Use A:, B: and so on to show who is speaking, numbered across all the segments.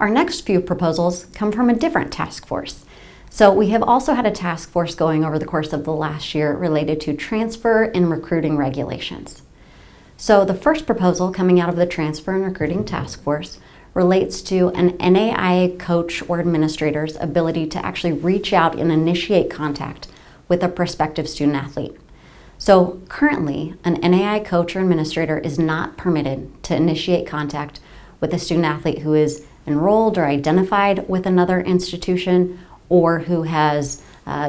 A: Our next few proposals come from a different task force. So we have also had a task force going over the course of the last year related to transfer and recruiting regulations. So the first proposal coming out of the Transfer and Recruiting Task Force relates to an NAIA coach or administrator's ability to actually reach out and initiate contact with a prospective student athlete. So currently, an NAIA coach or administrator is not permitted to initiate contact with a student athlete who is enrolled or identified with another institution or who has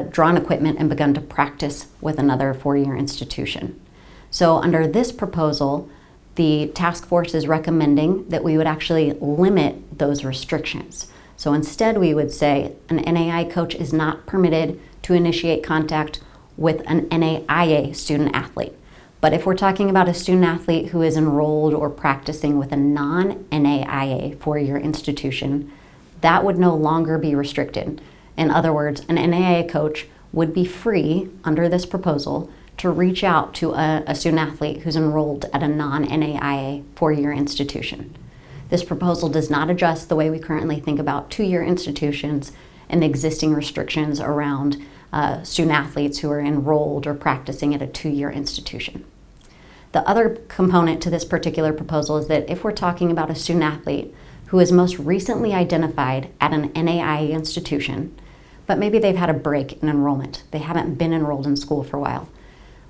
A: drawn equipment and begun to practice with another four-year institution. So under this proposal, the task force is recommending that we would actually limit those restrictions. So instead we would say an NAIA coach is not permitted to initiate contact with an NAIA student athlete. But if we're talking about a student athlete who is enrolled or practicing with a non-NAIA four-year institution, that would no longer be restricted. In other words, an NAIA coach would be free under this proposal to reach out to a student athlete who's enrolled at a non-NAIA four-year institution. This proposal does not adjust the way we currently think about two-year institutions and the existing restrictions around student athletes who are enrolled or practicing at a two-year institution. The other component to this particular proposal is that if we're talking about a student athlete who is most recently identified at an NAIA institution, but maybe they've had a break in enrollment, they haven't been enrolled in school for a while,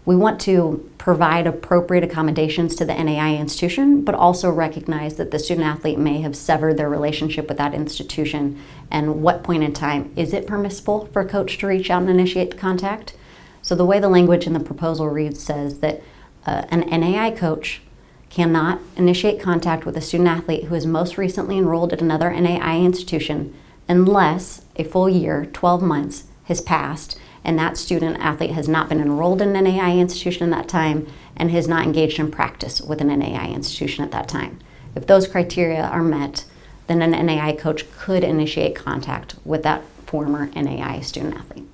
A: we want to provide appropriate accommodations to the NAIA institution, but also recognize that the student athlete may have severed their relationship with that institution, and what point in time is it permissible for a coach to reach out and initiate contact. So the way the language in the proposal reads says that an NAIA coach cannot initiate contact with a student athlete who is most recently enrolled at another NAIA institution unless a full year, 12 months, has passed and that student athlete has not been enrolled in an NAIA institution at that time and has not engaged in practice with an NAIA institution at that time. If those criteria are met, then an NAIA coach could initiate contact with that former NAIA student athlete.